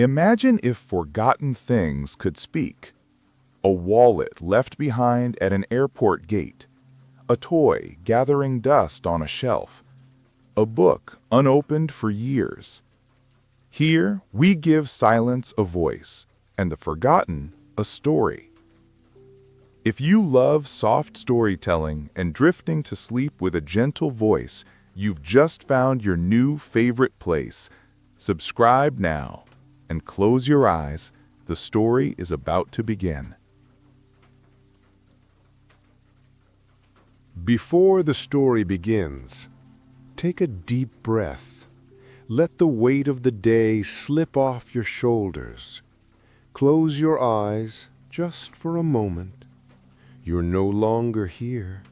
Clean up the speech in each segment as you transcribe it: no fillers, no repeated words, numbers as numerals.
Imagine if forgotten things could speak. A wallet left behind at an airport gate. A toy gathering dust on a shelf. A book unopened for years. Here, we give silence a voice, and the forgotten a story. If you love soft storytelling and drifting to sleep with a gentle voice, you've just found your new favorite place. Subscribe now and close your eyes. The story is about to begin. Before the story begins, take a deep breath. Let the weight of the day slip off your shoulders. Close your eyes just for a moment. You're no longer here.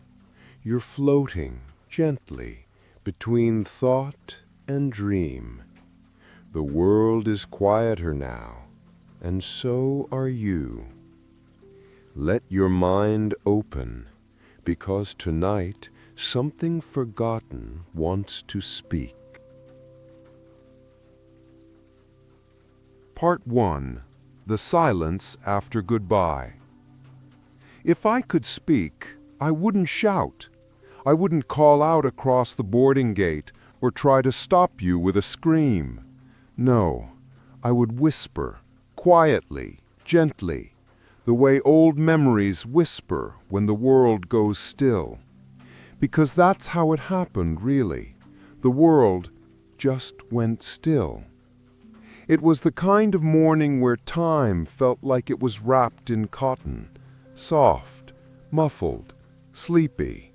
You're floating gently between thought and dream. The world is quieter now, and so are you. Let your mind open, because tonight something forgotten wants to speak. Part 1. The Silence After Goodbye. If I could speak, I wouldn't shout. I wouldn't call out across the boarding gate or try to stop you with a scream. No, I would whisper, quietly, gently, the way old memories whisper when the world goes still. Because that's how it happened, really. The world just went still. It was the kind of morning where time felt like it was wrapped in cotton, soft, muffled, sleepy.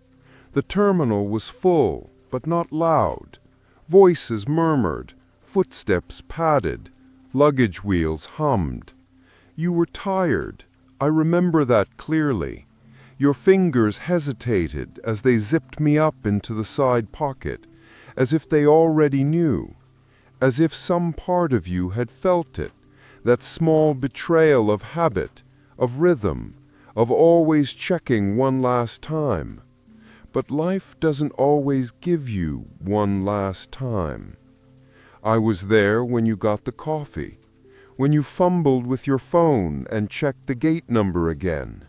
The terminal was full, but not loud. Voices murmured, footsteps padded, luggage wheels hummed. You were tired. I remember that clearly. Your fingers hesitated as they zipped me up into the side pocket, as if they already knew, as if some part of you had felt it, that small betrayal of habit, of rhythm, of always checking one last time. But life doesn't always give you one last time. I was there when you got the coffee, when you fumbled with your phone and checked the gate number again,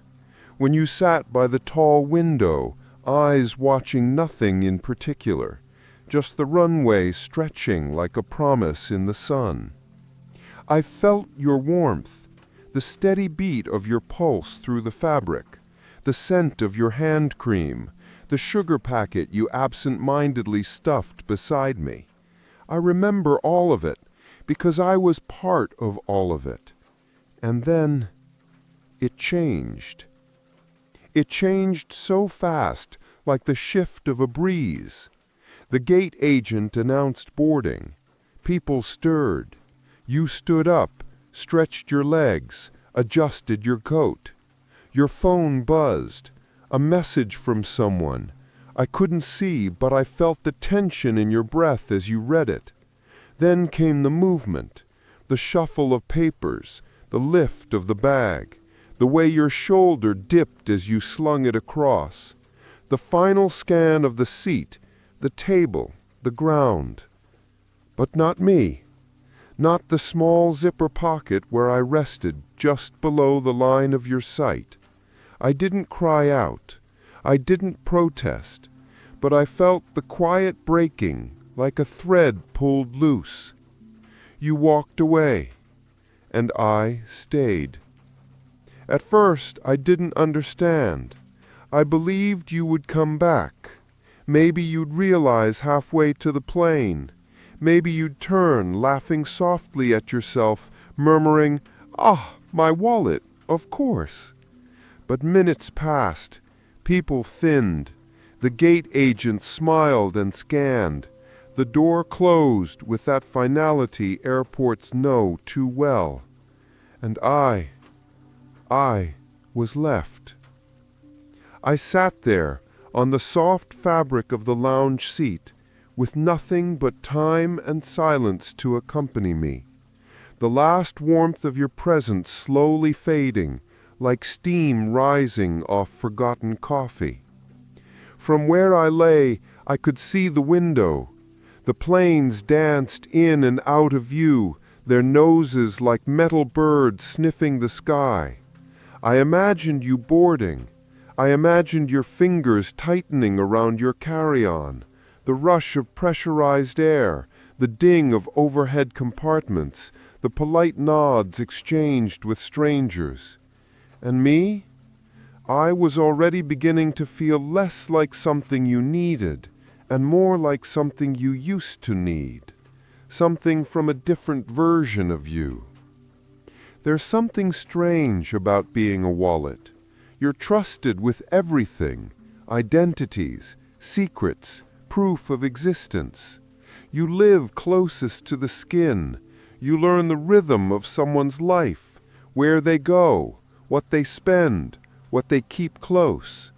when you sat by the tall window, eyes watching nothing in particular, just the runway stretching like a promise in the sun. I felt your warmth, the steady beat of your pulse through the fabric, the scent of your hand cream, the sugar packet you absent-mindedly stuffed beside me. I remember all of it, because I was part of all of it. And then it changed. It changed so fast, like the shift of a breeze. The gate agent announced boarding. People stirred. You stood up, stretched your legs, adjusted your coat. Your phone buzzed. A message from someone. I couldn't see, but I felt the tension in your breath as you read it. Then came the movement, the shuffle of papers, the lift of the bag, the way your shoulder dipped as you slung it across, the final scan of the seat, the table, the ground. But not me. Not the small zipper pocket where I rested just below the line of your sight. I didn't cry out. I didn't protest. But I felt the quiet breaking, like a thread pulled loose. You walked away, and I stayed. At first, I didn't understand. I believed you would come back. Maybe you'd realize halfway to the plane. Maybe you'd turn, laughing softly at yourself, murmuring, "Ah, my wallet, of course." But minutes passed. People thinned. The gate agent smiled and scanned. The door closed with that finality airports know too well. And I was left. I sat there on the soft fabric of the lounge seat, with nothing but time and silence to accompany me. The last warmth of your presence slowly fading, like steam rising off forgotten coffee. From where I lay, I could see the window. The planes danced in and out of view, their noses like metal birds sniffing the sky. I imagined you boarding. I imagined your fingers tightening around your carry-on, the rush of pressurized air, the ding of overhead compartments, the polite nods exchanged with strangers. And me? I was already beginning to feel less like something you needed and more like something you used to need, something from a different version of you. There's something strange about being a wallet. You're trusted with everything, identities, secrets, proof of existence. You live closest to the skin. You learn the rhythm of someone's life, where they go, what they spend, what they keep close.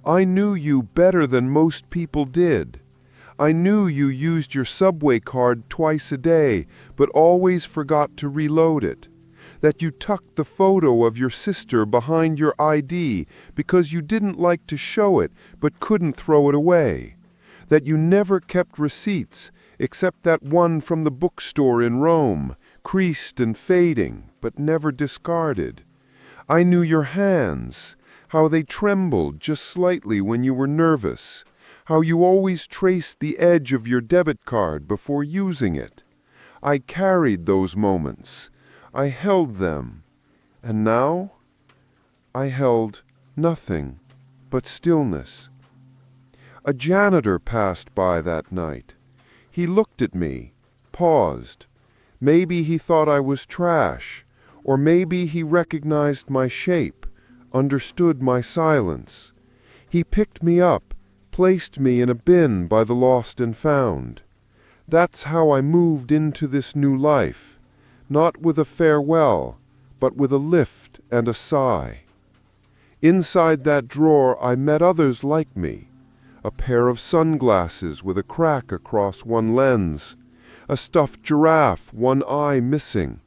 I knew you better than most people did. I knew you used your subway card twice a day, but always forgot to reload it. That you tucked the photo of your sister behind your ID because you didn't like to show it but couldn't throw it away. That you never kept receipts except that one from the bookstore in Rome, creased and fading, but never discarded. I knew your hands, how they trembled just slightly when you were nervous, how you always traced the edge of your debit card before using it. I carried those moments. I held them. And now? I held nothing but stillness. A janitor passed by that night. He looked at me, paused. Maybe he thought I was trash, or maybe he recognized my shape, understood my silence. He picked me up, placed me in a bin by the lost and found. That's how I moved into this new life, not with a farewell, but with a lift and a sigh. Inside that drawer I met others like me, a pair of sunglasses with a crack across one lens, a stuffed giraffe, one eye missing,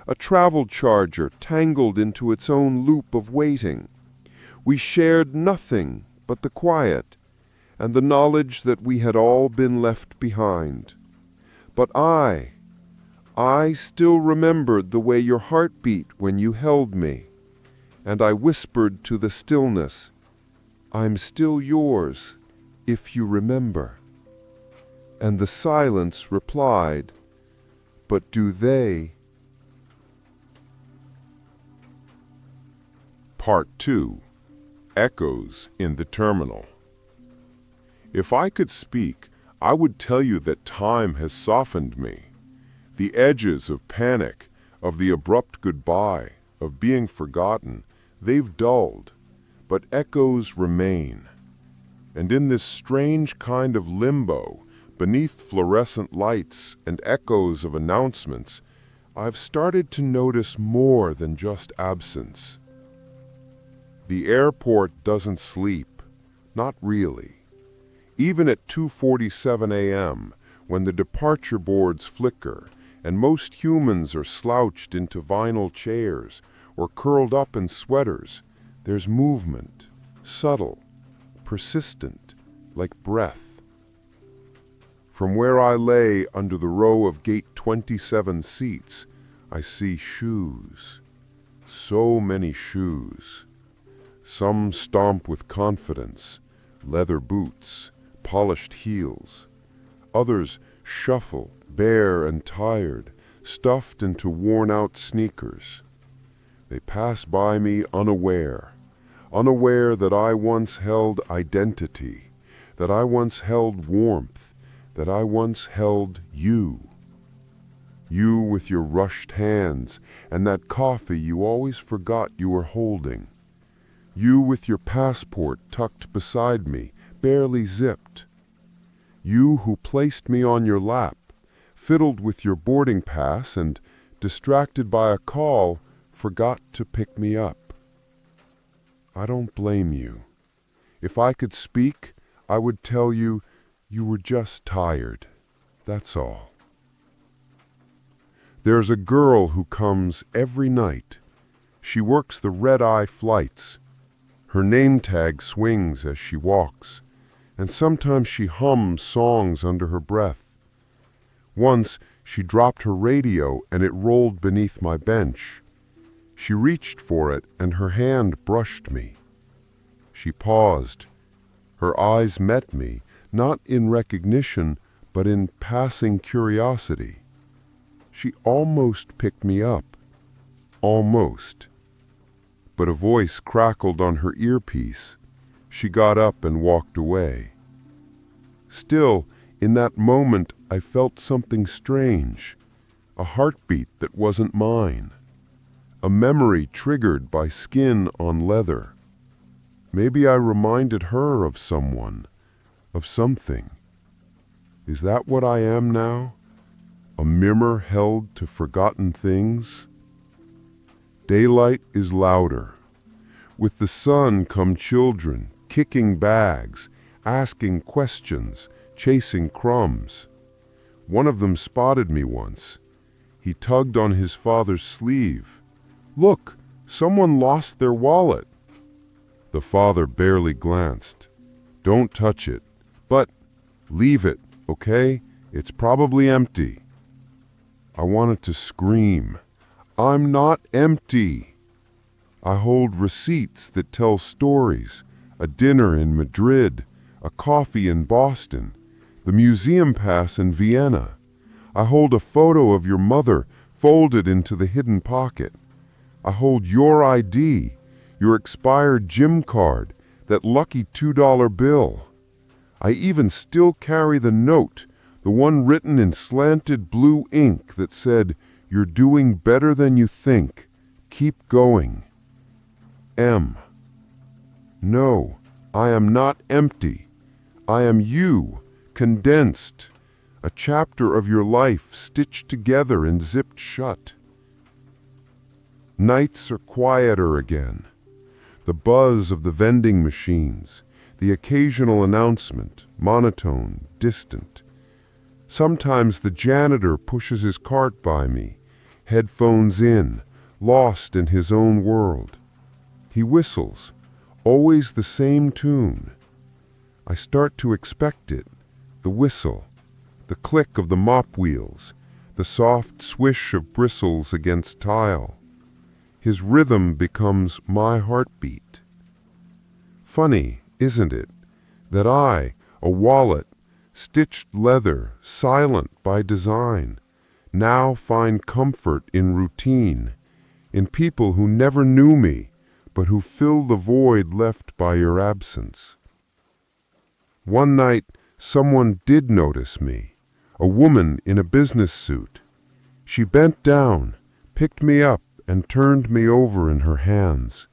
a travel charger tangled into its own loop of waiting. We shared nothing but the quiet and the knowledge that we had all been left behind. But I still remembered the way your heart beat when you held me, and I whispered to the stillness, "I'm still yours, if you remember." And the silence replied, "But do they?" Part 2. Echoes in the Terminal. If I could speak, I would tell you that time has softened me. The edges of panic, of the abrupt goodbye, of being forgotten, they've dulled, but echoes remain. And in this strange kind of limbo, beneath fluorescent lights and echoes of announcements, I've started to notice more than just absence. The airport doesn't sleep, not really. Even at 2:47 a.m., when the departure boards flicker and most humans are slouched into vinyl chairs or curled up in sweaters, there's movement, subtle, persistent, like breath. From where I lay under the row of gate 27 seats, I see shoes. So many shoes. Some stomp with confidence, leather boots, polished heels. Others shuffle, bare and tired, stuffed into worn-out sneakers. They pass by me unaware that I once held identity, that I once held warmth, that I once held you. You with your rushed hands and that coffee you always forgot you were holding. You with your passport tucked beside me, barely zipped. You who placed me on your lap, fiddled with your boarding pass and, distracted by a call, forgot to pick me up. I don't blame you. If I could speak, I would tell you, you were just tired. That's all. There's a girl who comes every night. She works the red-eye flights. Her name tag swings as she walks, and sometimes she hums songs under her breath. Once, She dropped her radio and it rolled beneath my bench. She reached for it and her hand brushed me. She paused. Her eyes met me, not in recognition, but in passing curiosity. She almost picked me up. Almost. But a voice crackled on her earpiece. She got up and walked away. Still, in that moment, I felt something strange. A heartbeat that wasn't mine. A memory triggered by skin on leather. Maybe I reminded her of someone, of something. Is that what I am now? A mirror held to forgotten things? Daylight is louder. With the sun come children, kicking bags, asking questions, chasing crumbs. One of them spotted me once. He tugged on his father's sleeve. "Look, someone lost their wallet." The father barely glanced. "Don't touch it. But leave it, okay? It's probably empty." I wanted to scream. I'm not empty. I hold receipts that tell stories. A dinner in Madrid, a coffee in Boston, the museum pass in Vienna. I hold a photo of your mother folded into the hidden pocket. I hold your ID, your expired gym card, that lucky $2 bill. I even still carry the note, the one written in slanted blue ink that said, "You're doing better than you think. Keep going." M. No, I am not empty. I am you, condensed, a chapter of your life stitched together and zipped shut. Nights are quieter again. The buzz of the vending machines, the occasional announcement, monotone, distant. Sometimes the janitor pushes his cart by me, headphones in, lost in his own world. He whistles, always the same tune. I start to expect it, the whistle, the click of the mop wheels, the soft swish of bristles against tile. His rhythm becomes my heartbeat. Funny, isn't it, that I, a wallet, stitched leather, silent by design, now find comfort in routine, in people who never knew me, but who fill the void left by your absence. One night, someone did notice me, a woman in a business suit. She bent down, picked me up, and turned me over in her hands.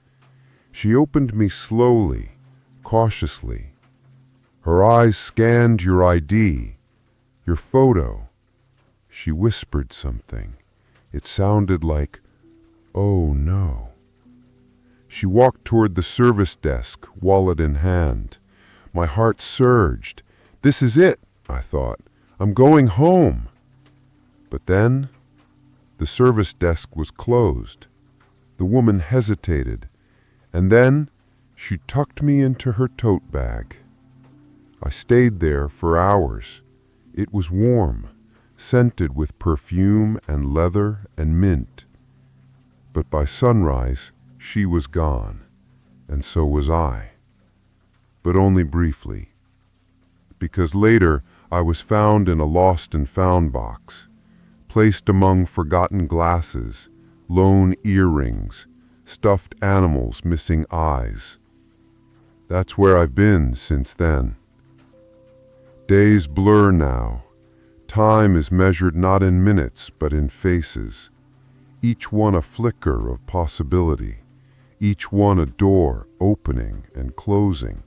She opened me slowly, cautiously. Her eyes scanned your ID, your photo. She whispered something. It sounded like, "Oh no." She walked toward the service desk, wallet in hand. My heart surged. This is it, I thought. I'm going home. But then, the service desk was closed. The woman hesitated, and then she tucked me into her tote bag. I stayed there for hours. It was warm, scented with perfume and leather and mint. But by sunrise, she was gone, and so was I. But only briefly, because later I was found in a lost and found box, placed among forgotten glasses, lone earrings, stuffed animals missing eyes. That's where I've been since then. Days blur now. Time is measured not in minutes, but in faces. Each one a flicker of possibility. Each one a door opening and closing.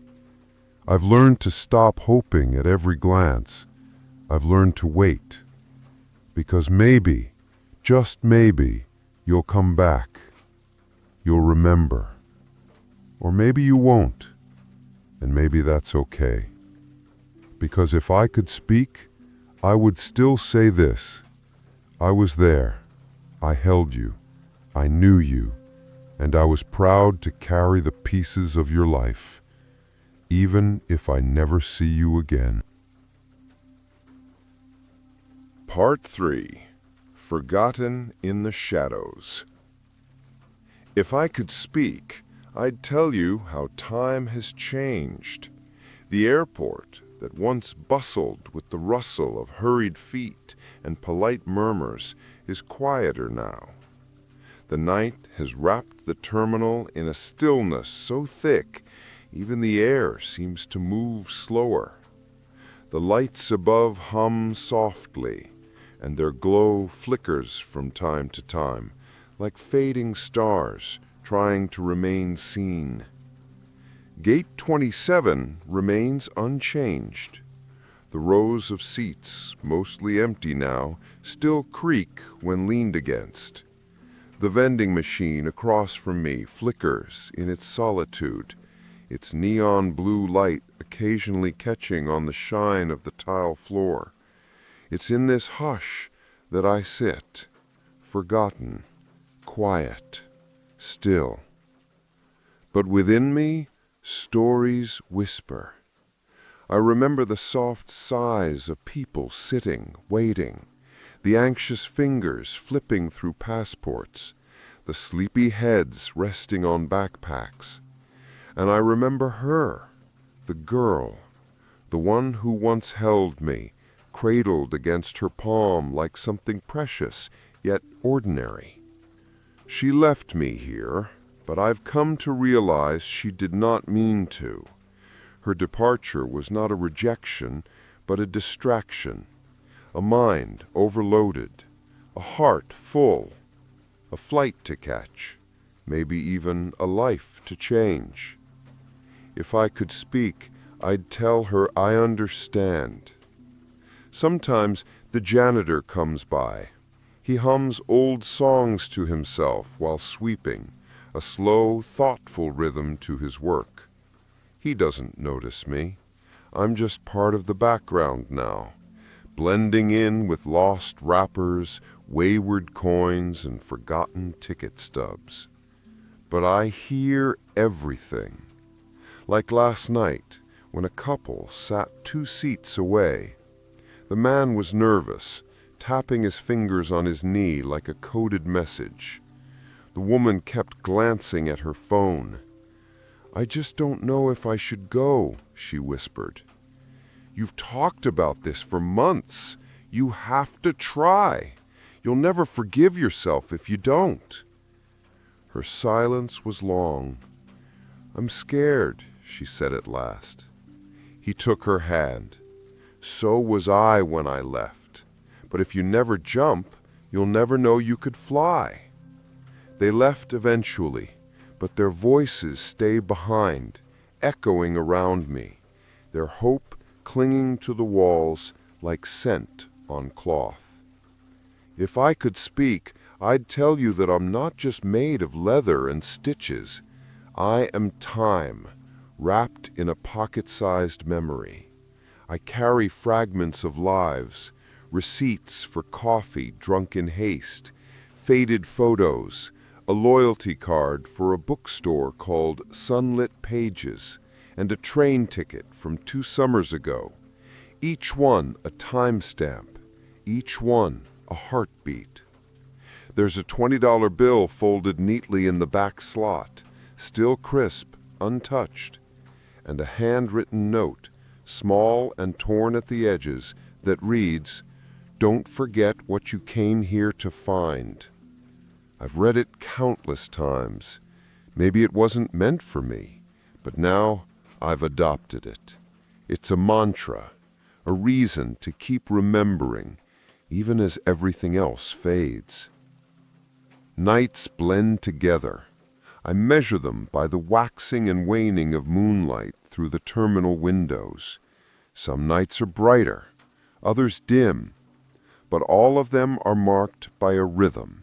I've learned to stop hoping at every glance. I've learned to wait. Because maybe, just maybe, you'll come back. You'll remember. Or maybe you won't. And maybe that's okay. Because if I could speak, I would still say this. I was there. I held you. I knew you. And I was proud to carry the pieces of your life, even if I never see you again. Part 3. Forgotten in the Shadows. If I could speak, I'd tell you how time has changed. The airport that once bustled with the rustle of hurried feet and polite murmurs is quieter now. The night has wrapped the terminal in a stillness so thick, even the air seems to move slower. The lights above hum softly, and their glow flickers from time to time, like fading stars trying to remain seen. Gate 27 remains unchanged. The rows of seats, mostly empty now, still creak when leaned against. The vending machine across from me flickers in its solitude, its neon blue light occasionally catching on the shine of the tile floor. It's in this hush that I sit, forgotten, quiet, still. But within me, stories whisper. I remember the soft sighs of people sitting, waiting, the anxious fingers flipping through passports, the sleepy heads resting on backpacks. And I remember her, the girl, the one who once held me, cradled against her palm like something precious, yet ordinary. She left me here, but I've come to realize she did not mean to. Her departure was not a rejection, but a distraction, a mind overloaded, a heart full, a flight to catch, maybe even a life to change. If I could speak, I'd tell her I understand. Sometimes the janitor comes by. He hums old songs to himself while sweeping, a slow, thoughtful rhythm to his work. He doesn't notice me. I'm just part of the background now, blending in with lost wrappers, wayward coins, and forgotten ticket stubs. But I hear everything. Like last night, when a couple sat 2 seats away. The man was nervous, tapping his fingers on his knee like a coded message. The woman kept glancing at her phone. "I just don't know if I should go," she whispered. "You've talked about this for months. You have to try. You'll never forgive yourself if you don't." Her silence was long. "I'm scared," she said at last. He took her hand. "So was I when I left. But if you never jump, you'll never know you could fly." They left eventually, but their voices stay behind, echoing around me, their hope clinging to the walls like scent on cloth. If I could speak, I'd tell you that I'm not just made of leather and stitches. I am time, wrapped in a pocket-sized memory. I carry fragments of lives, receipts for coffee drunk in haste, faded photos, a loyalty card for a bookstore called Sunlit Pages, and a train ticket from 2 summers ago. Each one a timestamp, each one a heartbeat. There's a $20 bill folded neatly in the back slot, still crisp, untouched, and a handwritten note, small and torn at the edges, that reads, "Don't forget what you came here to find." I've read it countless times. Maybe it wasn't meant for me, but now I've adopted it. It's a mantra, a reason to keep remembering, even as everything else fades. Nights blend together. I measure them by the waxing and waning of moonlight through the terminal windows. Some nights are brighter, others dim, but all of them are marked by a rhythm,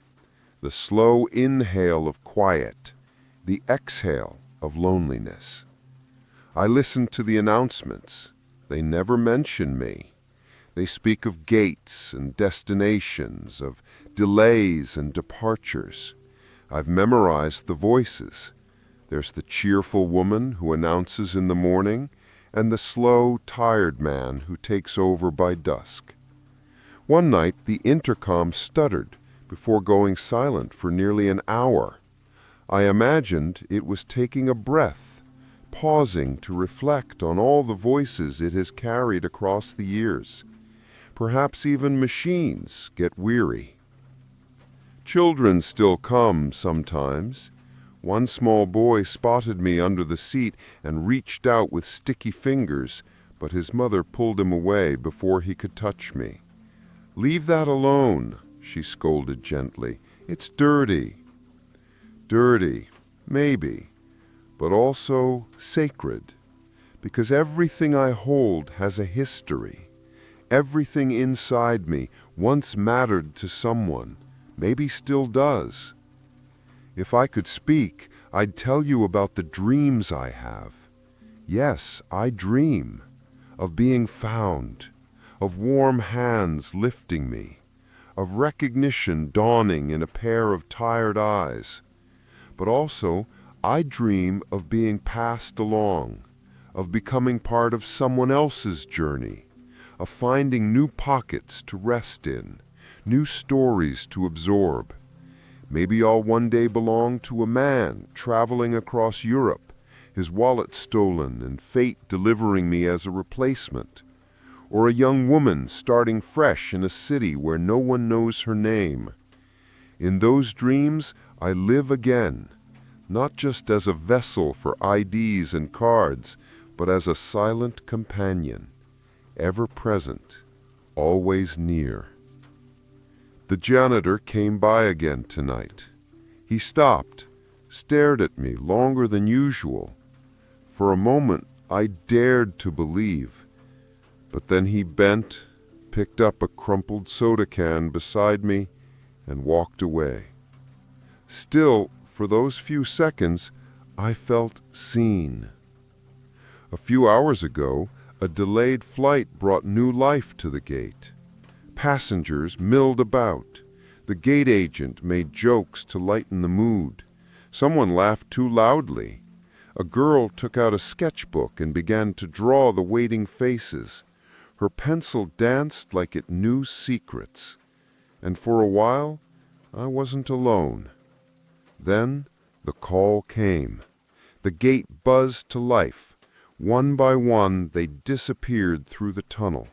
the slow inhale of quiet, the exhale of loneliness. I listen to the announcements. They never mention me. They speak of gates and destinations, of delays and departures. I've memorized the voices. There's the cheerful woman who announces in the morning, and the slow, tired man who takes over by dusk. One night, the intercom stuttered before going silent for nearly an hour. I imagined it was taking a breath, pausing to reflect on all the voices it has carried across the years. Perhaps even machines get weary. Children still come sometimes. One small boy spotted me under the seat and reached out with sticky fingers, but his mother pulled him away before he could touch me. "Leave that alone," she scolded gently. "It's dirty." Dirty, maybe, but also sacred, because everything I hold has a history. Everything inside me once mattered to someone, maybe still does. If I could speak, I'd tell you about the dreams I have. Yes, I dream of being found, of warm hands lifting me, of recognition dawning in a pair of tired eyes. But also, I dream of being passed along, of becoming part of someone else's journey, of finding new pockets to rest in, new stories to absorb. Maybe I'll one day belong to a man traveling across Europe, his wallet stolen and fate delivering me as a replacement, or a young woman starting fresh in a city where no one knows her name. In those dreams, I live again, not just as a vessel for IDs and cards, but as a silent companion, ever present, always near. The janitor came by again tonight. He stopped, stared at me longer than usual. For a moment, I dared to believe, but then he bent, picked up a crumpled soda can beside me, and walked away. Still, for those few seconds, I felt seen. A few hours ago, a delayed flight brought new life to the gate. Passengers milled about. The gate agent made jokes to lighten the mood. Someone laughed too loudly. A girl took out a sketchbook and began to draw the waiting faces. Her pencil danced like it knew secrets. And for a while, I wasn't alone. Then the call came. The gate buzzed to life. One by one, they disappeared through the tunnel,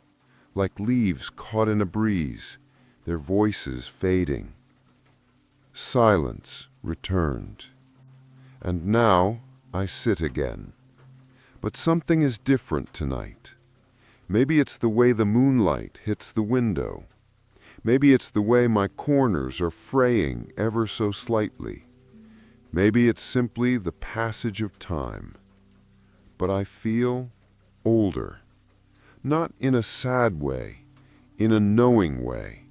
like leaves caught in a breeze, their voices fading. Silence returned. And now I sit again. But something is different tonight. Maybe it's the way the moonlight hits the window. Maybe it's the way my corners are fraying ever so slightly. Maybe it's simply the passage of time. But I feel older. Not in a sad way, in a knowing way.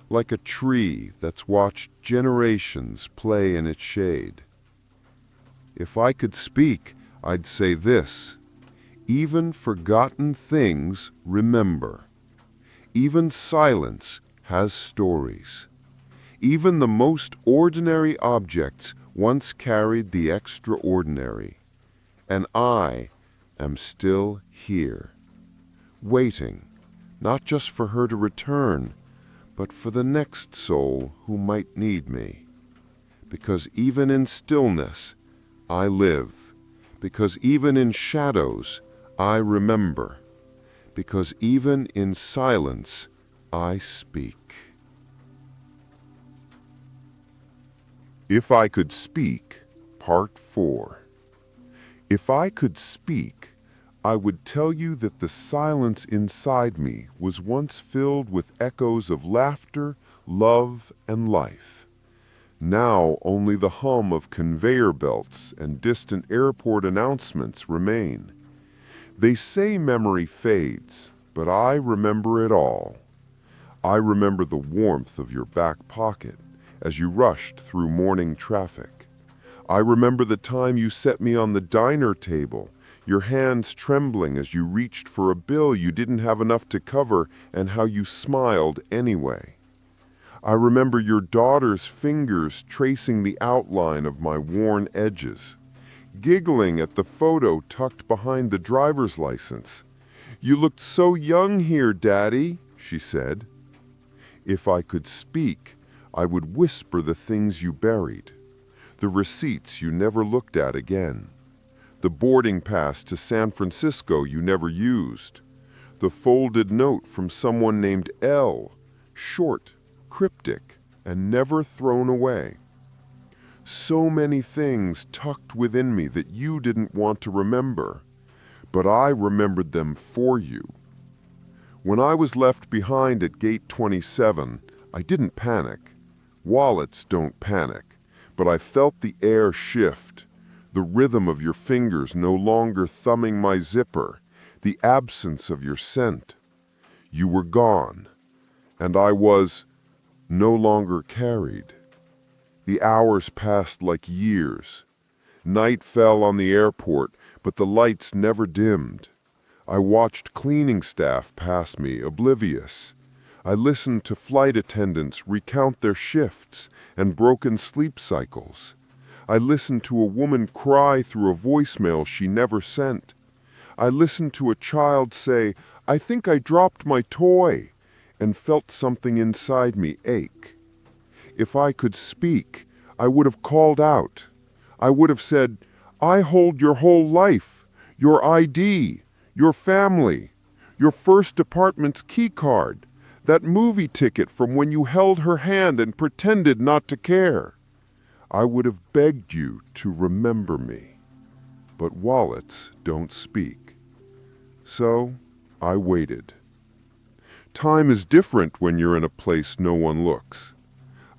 Like a tree that's watched generations play in its shade. If I could speak, I'd say this: even forgotten things remember. Even silence has stories. Even the most ordinary objects once carried the extraordinary. And I am still here, waiting, not just for her to return, but for the next soul who might need me. Because even in stillness, I live. Because even in shadows, I remember. Because even in silence, I speak. If I Could Speak, Part 4. If I could speak, I would tell you that the silence inside me was once filled with echoes of laughter, love, and life. Now only the hum of conveyor belts and distant airport announcements remain. They say memory fades, but I remember it all. I remember the warmth of your back pocket as you rushed through morning traffic. I remember the time you set me on the diner table, your hands trembling as you reached for a bill you didn't have enough to cover, and how you smiled anyway. I remember your daughter's fingers tracing the outline of my worn edges, giggling at the photo tucked behind the driver's license. "You looked so young here, Daddy," she said. If I could speak, I would whisper the things you buried, the receipts you never looked at again, the boarding pass to San Francisco you never used, the folded note from someone named L, short, cryptic, and never thrown away. So many things tucked within me that you didn't want to remember, but I remembered them for you. When I was left behind at gate 27, I didn't panic. Wallets don't panic, but I felt the air shift, the rhythm of your fingers no longer thumbing my zipper, the absence of your scent. You were gone, and I was no longer carried. The hours passed like years. Night fell on the airport, but the lights never dimmed. I watched cleaning staff pass me, oblivious. I listened to flight attendants recount their shifts and broken sleep cycles. I listened to a woman cry through a voicemail she never sent. I listened to a child say, "I think I dropped my toy," and felt something inside me ache. If I could speak, I would have called out. I would have said, "I hold your whole life, your ID, your family, your first apartment's key card, that movie ticket from when you held her hand and pretended not to care." I would have begged you to remember me. But wallets don't speak. So I waited. Time is different when you're in a place no one looks.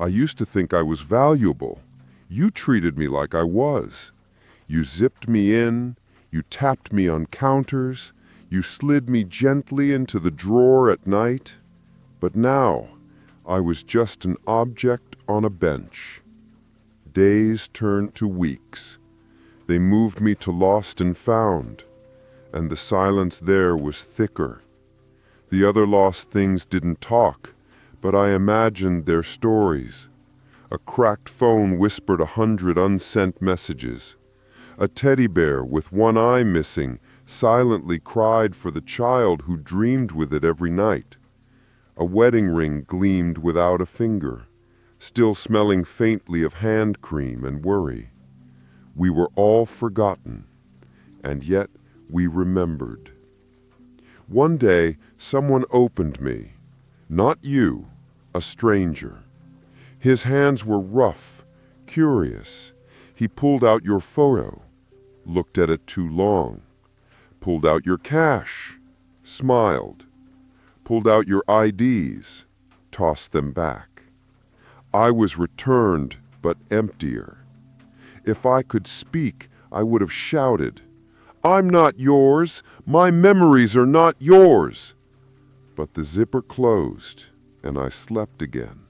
I used to think I was valuable. You treated me like I was. You zipped me in, you tapped me on counters, you slid me gently into the drawer at night. But now, I was just an object on a bench. Days turned to weeks. They moved me to lost and found, and the silence there was thicker. The other lost things didn't talk, but I imagined their stories. A cracked phone whispered 100 unsent messages. A teddy bear with one eye missing silently cried for the child who dreamed with it every night. A wedding ring gleamed without a finger, still smelling faintly of hand cream and worry. We were all forgotten, and yet we remembered. One day, someone opened me. Not you, a stranger. His hands were rough, curious. He pulled out your photo, looked at it too long, pulled out your cash, smiled, pulled out your IDs, tossed them back. I was returned, but emptier. If I could speak, I would have shouted, "I'm not yours! My memories are not yours!" But the zipper closed, and I slept again,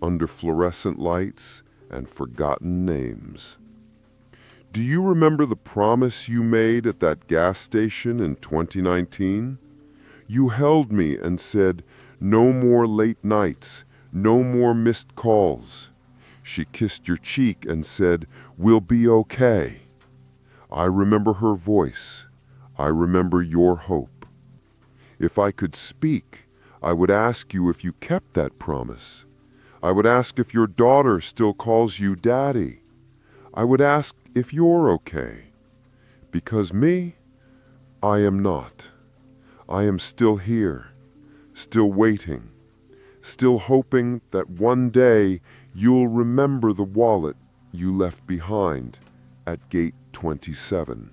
under fluorescent lights and forgotten names. Do you remember the promise you made at that gas station in 2019? You held me and said, "No more late nights, no more missed calls." She kissed your cheek and said, "We'll be okay." I remember her voice. I remember your hope. If I could speak, I would ask you if you kept that promise. I would ask if your daughter still calls you Daddy. I would ask if you're okay. Because me, I am not. I am still here, still waiting, still hoping that one day you'll remember the wallet you left behind at gate 27.